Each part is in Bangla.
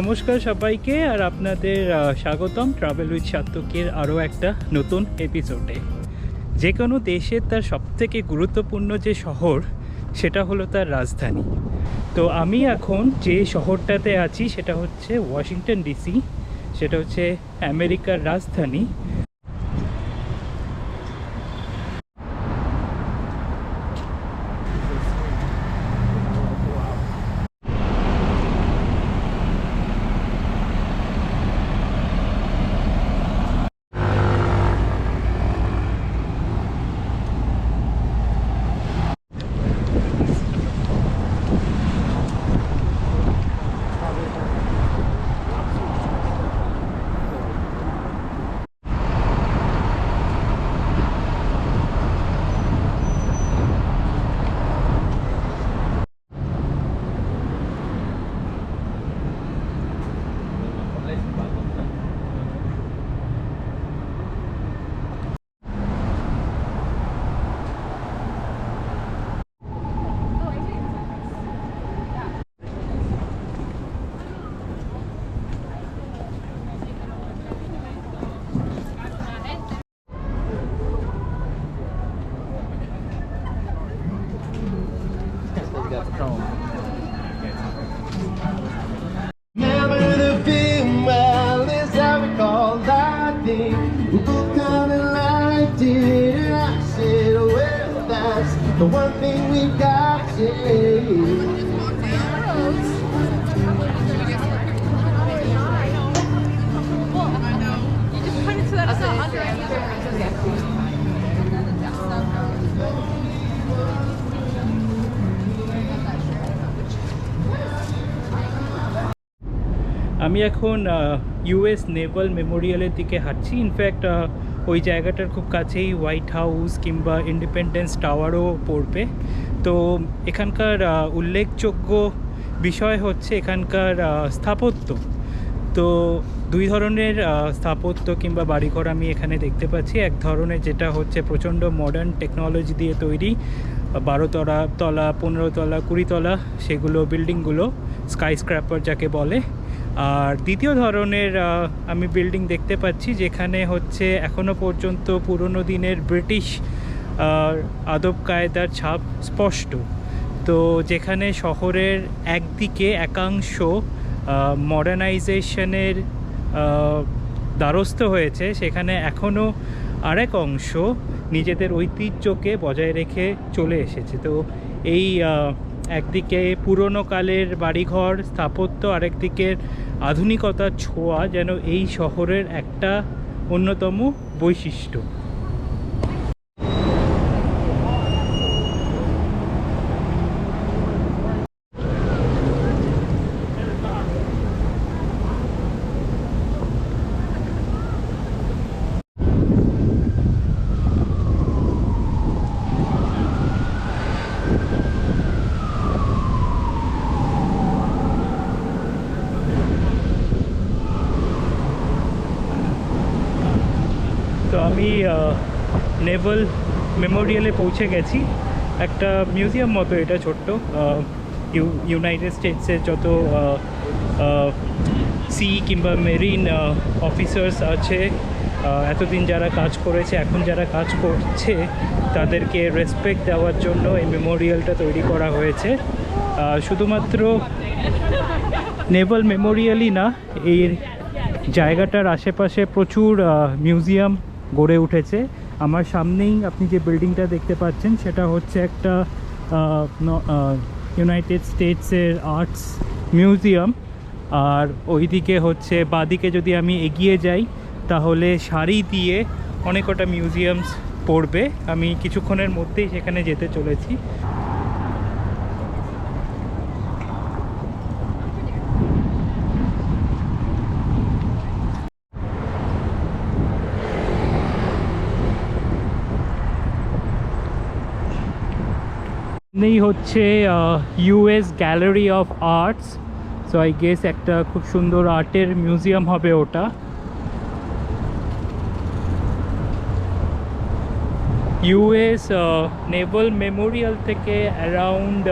নমস্কার সবাইকে, আর আপনাদের স্বাগতম ট্রাভেল উইথ সাত্তকের আরও একটা নতুন এপিসোডে। যে কোনো দেশের তার সবথেকে গুরুত্বপূর্ণ যে শহর, সেটা হলো তার রাজধানী। তো আমি এখন যে শহরটাতে আছি সেটা হচ্ছে ওয়াশিংটন ডিসি। সেটা হচ্ছে আমেরিকার রাজধানী। Remember the film, well, as I recall that day. We both kinda liked it, and I said, well, that's the one thing we got to আমি এখন ইউএস নেভাল মেমোরিয়ালের দিকে হাঁটছি। ইনফ্যাক্ট ওই জায়গাটার খুব কাছেই হোয়াইট হাউস কিংবা ইন্ডিপেন্ডেন্স টাওয়ারও পড়বে। তো এখানকার উল্লেখযোগ্য বিষয় হচ্ছে এখানকার স্থাপত্য। তো দুই ধরনের স্থাপত্য কিংবা বাড়িঘর আমি এখানে দেখতে পাচ্ছি। এক ধরনের যেটা হচ্ছে প্রচণ্ড মডার্ন টেকনোলজি দিয়ে তৈরি, 12 তলা 15 তলা 20 তলা সেগুলো বিল্ডিংগুলো, স্কাই স্ক্র্যাপার যাকে বলে। আর দ্বিতীয় ধরনের আমি বিল্ডিং দেখতে পাচ্ছি যেখানে হচ্ছে এখনও পর্যন্ত পুরনো দিনের ব্রিটিশ আদব কায়দার ছাপ স্পষ্ট। তো যেখানে শহরের একদিকে একাংশ মডার্নাইজেশনের দ্বারস্থ হয়েছে, সেখানে এখনও আরেক অংশ নিজেদের ঐতিহ্যকে বজায় রেখে চলে এসেছে। তো এই একদিকে পুরনো কালের বাড়িঘর স্থাপত্য, আরেকদিকে আধুনিকতার ছোঁয়া যেন এই শহরের একটা অন্যতম বৈশিষ্ট্য। তো আমি নেভাল মেমোরিয়ালে পৌঁছে গেছি। একটা মিউজিয়াম মতো এটা, ছোট্ট। ইউনাইটেড স্টেটসের যত সি কিংবা মেরিন অফিসার্স আছে, এতদিন যারা কাজ করেছে, এখন যারা কাজ করছে, তাদেরকে রেসপেক্ট দেওয়ার জন্য এই মেমোরিয়ালটা তৈরি করা হয়েছে। শুধুমাত্র নেভাল মেমোরিয়ালই না, এই জায়গাটার আশেপাশে প্রচুর মিউজিয়াম গড়ে উঠেছে। আমার সামনেই আপনি যে বিল্ডিংটা দেখতে পাচ্ছেন সেটা হচ্ছে একটা ইউনাইটেড স্টেটসের আর্টস মিউজিয়াম। আর ওইদিকে হচ্ছে বাঁদিকে যদি আমি এগিয়ে যাই তাহলে সারি দিয়ে অনেক কটা মিউজিয়ামস পড়বে। আমি কিছুক্ষণের মধ্যেই সেখানে যেতে চলেছি। নেই হচ্ছে US gallery of arts. So I guess একটা খুব সুন্দর আর্টের মিউজিয়াম হবে ওটা। ইউএস নেভাল মেমোরিয়াল থেকে অ্যারাউন্ড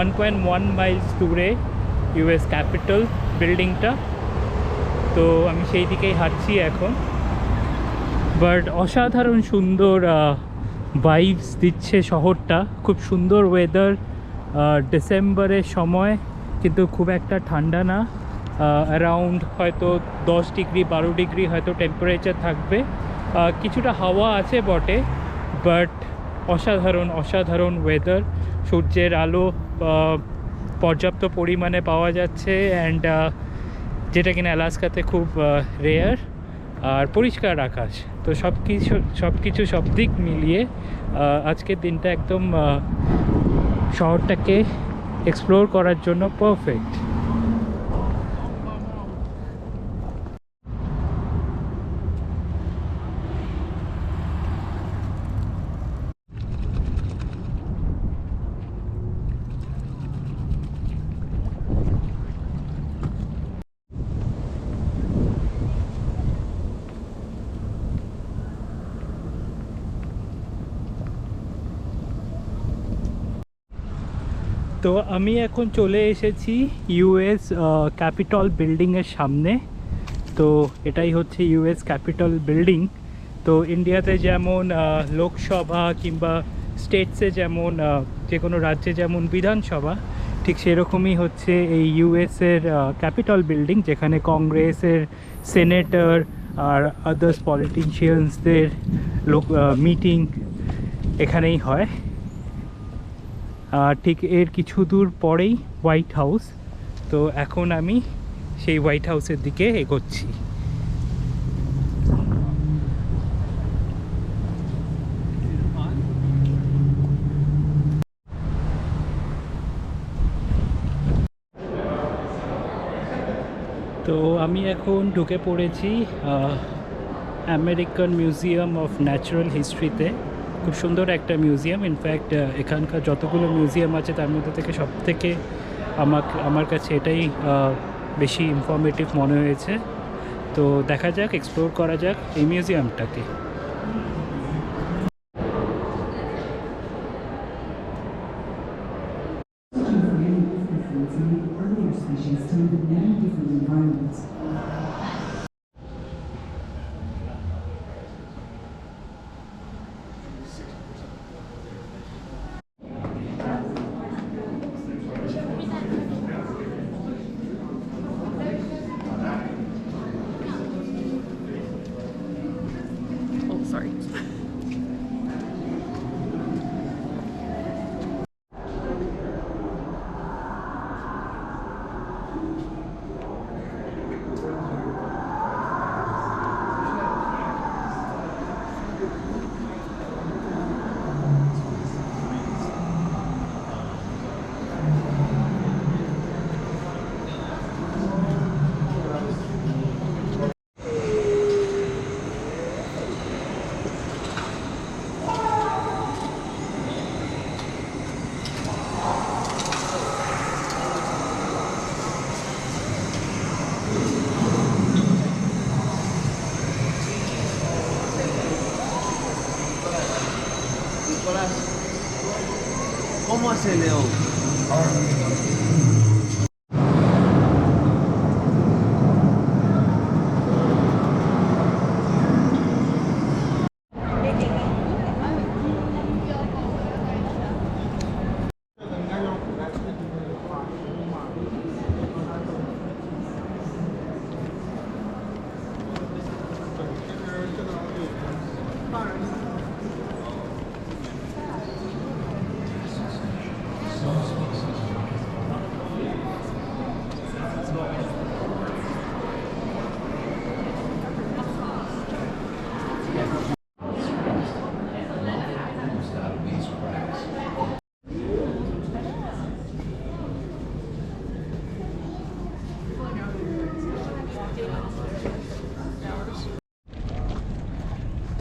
1.1 মাইলস দূরে ইউএস ক্যাপিটাল বিল্ডিংটা। তো আমি সেই দিকেই হাঁটছি এখন। বাট অসাধারণ সুন্দর ভাইবস দিচ্ছে শহরটা, খুব সুন্দর ওয়েদার। ডিসেম্বরের সময়, কিন্তু খুব একটা ঠান্ডা না। অ্যারাউন্ড হয়তো 10 ডিগ্রি 12 ডিগ্রি হয়তো টেম্পারেচার থাকবে। কিছুটা হাওয়া আছে বটে, বাট অসাধারণ অসাধারণ ওয়েদার। সূর্যের আলো পর্যাপ্ত পরিমাণে পাওয়া যাচ্ছে, অ্যান্ড যেটা কিনা অ্যালাস্কাতে খুব রেয়ার। আর পরিষ্কার আকাশ। তো সব কিছু সব দিক মিলিয়ে আজকের দিনটা একদম শহরটাকে এক্সপ্লোর করার জন্য পারফেক্ট। তো আমি এখন চলে এসেছি ইউএস ক্যাপিটল বিল্ডিংয়ের সামনে। তো এটাই হচ্ছে ইউএস ক্যাপিটল বিল্ডিং। তো ইন্ডিয়াতে যেমন লোকসভা কিংবা স্টেটসে যেমন যে কোনো রাজ্যে যেমন বিধানসভা, ঠিক সেরকমই হচ্ছে এই ইউএসের ক্যাপিটল বিল্ডিং, যেখানে কংগ্রেসের সেনেটর আর আদার্স পলিটিশিয়ানসদের মিটিং এখানেই হয়। ঠিক এর কিছু দূর পরেই হোয়াইট হাউস। তো এখন আমি সেই হোয়াইট হাউসের দিকে এগোচ্ছি। তো আমি এখন ঢুকে পড়েছি আমেরিকান মিউজিয়াম অফ ন্যাচারাল হিস্ট্রিতে। খুব সুন্দর একটা মিউজিয়াম। ইনফ্যাক্ট এখানকার যতগুলো মিউজিয়াম আছে তার মধ্যে থেকে সব থেকে আমার কাছে এটাই বেশি ইনফরমেটিভ মনে হয়েছে। তো দেখা যাক, এক্সপ্লোর করা যাক এই মিউজিয়ামটাকে। Oh, sorry. ¿Cómo hace León?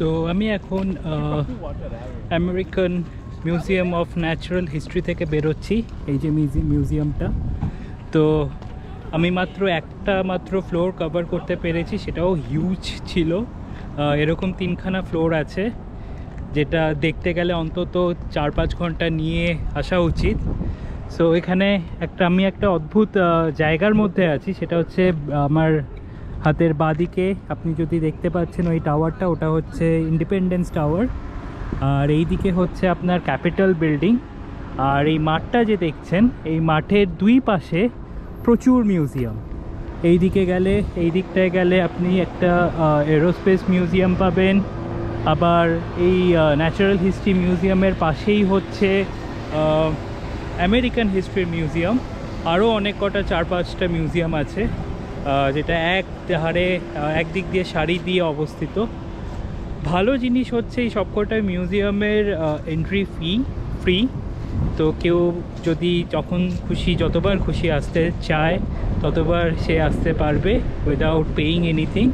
তো আমি এখন American museum of natural history থেকে বেরোচ্ছি। এই যে মিউজিয়ামটা, তো আমি একটা ফ্লোর কভার করতে পেরেছি, সেটাও হিউজ ছিল। এরকম 3খানা ফ্লোর আছে, যেটা দেখতে গেলে অন্তত 4-5 ঘন্টা নিয়ে আসা উচিত। সো এখানে আমি একটা অদ্ভুত জায়গার মধ্যে আছি, সেটা হচ্ছে আমার হাতের বাঁদিকে আপনি যদি দেখতে পাচ্ছেন ওই টাওয়ারটা, ওটা হচ্ছে ইন্ডিপেন্ডেন্স টাওয়ার, আর এই দিকে হচ্ছে আপনার ক্যাপিটাল বিল্ডিং। আর এই মাঠটা যে দেখছেন, এই মাঠের দুই পাশে প্রচুর মিউজিয়াম। এই দিকে গেলে, এই দিকটায় গেলে আপনি একটা এরোস্পেস মিউজিয়াম পাবেন, আবার এই ন্যাচারাল হিস্ট্রি মিউজিয়ামের পাশেই হচ্ছে আমেরিকান হিস্ট্রি মিউজিয়াম। আরও অনেক কটা 4-5টা মিউজিয়াম আছে, যেটা একদিক দিয়ে সারি দিয়ে অবস্থিত। ভালো জিনিস হচ্ছে এই সবকটা মিউজিয়ামের এন্ট্রি ফ্রি, তো কেউ যদি যখন খুশি, যতবার খুশি আসতে চায় ততবার সে আসতে পারবে উইদাউট পেইং এনিথিং।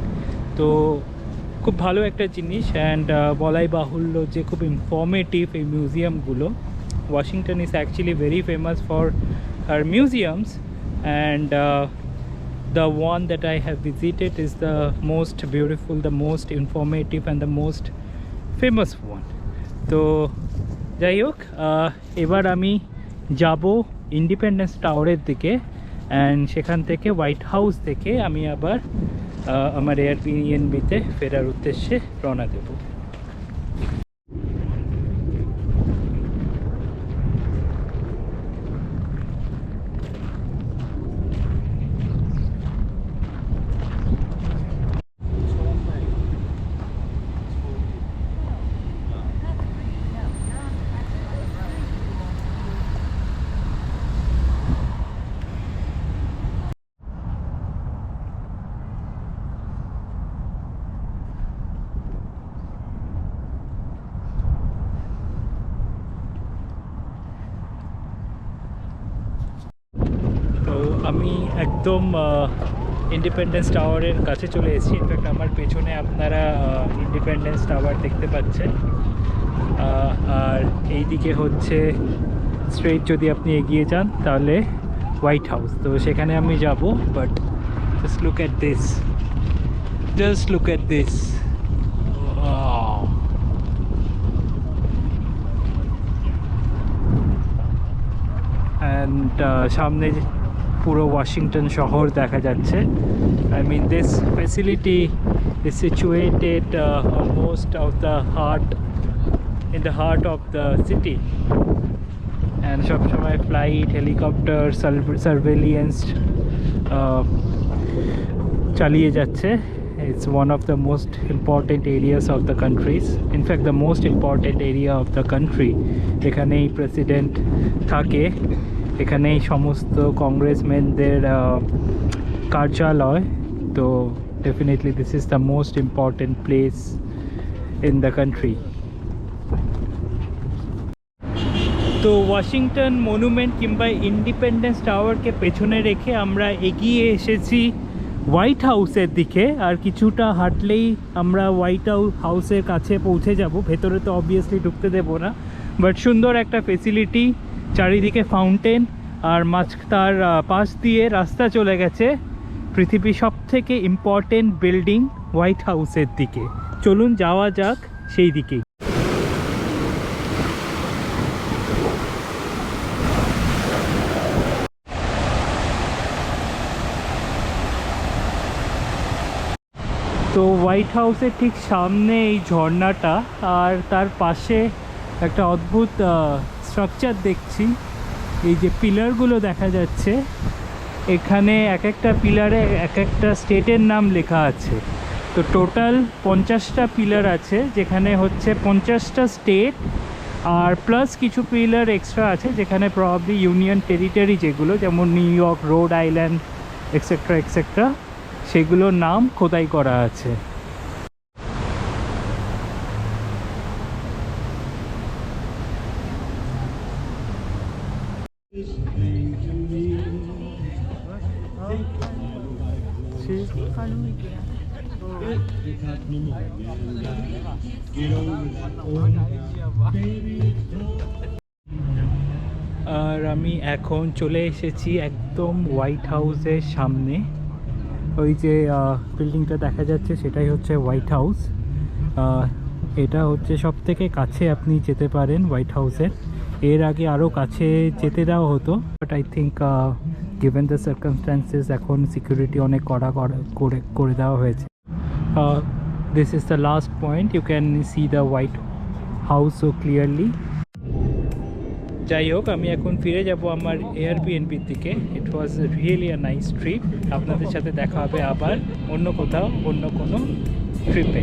তো খুব ভালো একটা জিনিস, অ্যান্ড বলাই বাহুল্য যে খুব ইনফর্মেটিভ এই মিউজিয়ামগুলো। Washington is actually very famous for her museums, and the one that I have visited is the most beautiful, the most informative and the most famous one. তো যাই হোক, এবার আমি যাব ইন্ডিপেন্ডেন্স টাওয়ারের দিকে, অ্যান্ড সেখান থেকে হোয়াইট হাউস থেকে আমি আবার আমার এয়ারবিএনবিতে ফেরার উদ্দেশ্যে রওনা দেব। তো আমি একদম ইন্ডিপেন্ডেন্স টাওয়ারের কাছে চলে এসেছি। ইনফ্যাক্ট আমার পেছনে আপনারা ইন্ডিপেন্ডেন্স টাওয়ার দেখতে পাচ্ছেন, আর এই দিকে হচ্ছে স্ট্রেট যদি আপনি এগিয়ে যান তাহলে হোয়াইট হাউস। তো সেখানে আমি যাব, but just look at this, just look at this. And সামনে পুরো ওয়াশিংটন শহর দেখা যাচ্ছে। I mean, this facility is situated almost in the heart of the city, and সবসময় ফ্লাইট, হেলিকপ্টার, সার্ভেলিয়েন্স চালিয়ে যাচ্ছে। It's one of the most important areas of the countries. In fact, the most important area of the country. এখানেই প্রেসিডেন্ট থাকে, এখানেই সমস্ত কংগ্রেসম্যানদের কার্যালয়। তো definitely this is the most important place in the country. তো ওয়াশিংটন মনুমেন্ট কিংবা ইন্ডিপেন্ডেন্স টাওয়ারকে পেছনে রেখে আমরা এগিয়ে এসেছি হোয়াইট হাউসের দিকে। আর কিছুটা হাঁটলেই আমরা হোয়াইট হাউসের কাছে পৌঁছে যাব। ভেতরে তো অবভিয়াসলি ঢুকতে দেবো না, বাট সুন্দর একটা ফেসিলিটি, চারিদিকে ফাউন্টেন, আর তার পাশ দিয়ে রাস্তা চলে গেছে পৃথিবীর সবথেকে ইম্পর্টেন্ট বিল্ডিং হোয়াইট হাউসের দিকে। চলুন যাওয়া যাক সেই দিকেই। তো হোয়াইট হাউসের ঠিক সামনে এই ঝর্ণাটা, আর তার পাশে একটা অদ্ভুত স্ট্রাকচার দেখছি। এই যে পিলারগুলো দেখা যাচ্ছে, এখানে এক একটা পিলারে এক একটা স্টেটের নাম লেখা আছে। তো টোটাল 50টা পিলার আছে, যেখানে হচ্ছে 50টা স্টেট, আর প্লাস কিছু পিলার এক্সট্রা আছে যেখানে প্রবাবলি ইউনিয়ন টেরিটরি, যেগুলো যেমন new York, road island etcetera etcetera, সেগুলোর নাম খোদাই করা আছে। আর আমি এখন চলে এসেছি একদম হোয়াইট হাউসের সামনে। ওই যে বিল্ডিংটা দেখা যাচ্ছে সেটাই হচ্ছে হোয়াইট হাউস। এটা হচ্ছে সব থেকে কাছে আপনি যেতে পারেন হোয়াইট হাউসের। এর আগে আরও কাছে যেতে দেওয়া হতো, but I think given the circumstances এখন সিকিউরিটি অনেক কড়া করে দেওয়া হয়েছে। This is the last point, you can see the White House so clearly. যাই হোক, আমি এখন ফিরে যাব আমার এয়ারবিএনবির দিকে। It was really a nice trip. আপনাদের সাথে দেখা হবে আবার অন্য কোথাও, অন্য কোনো ট্রিপে।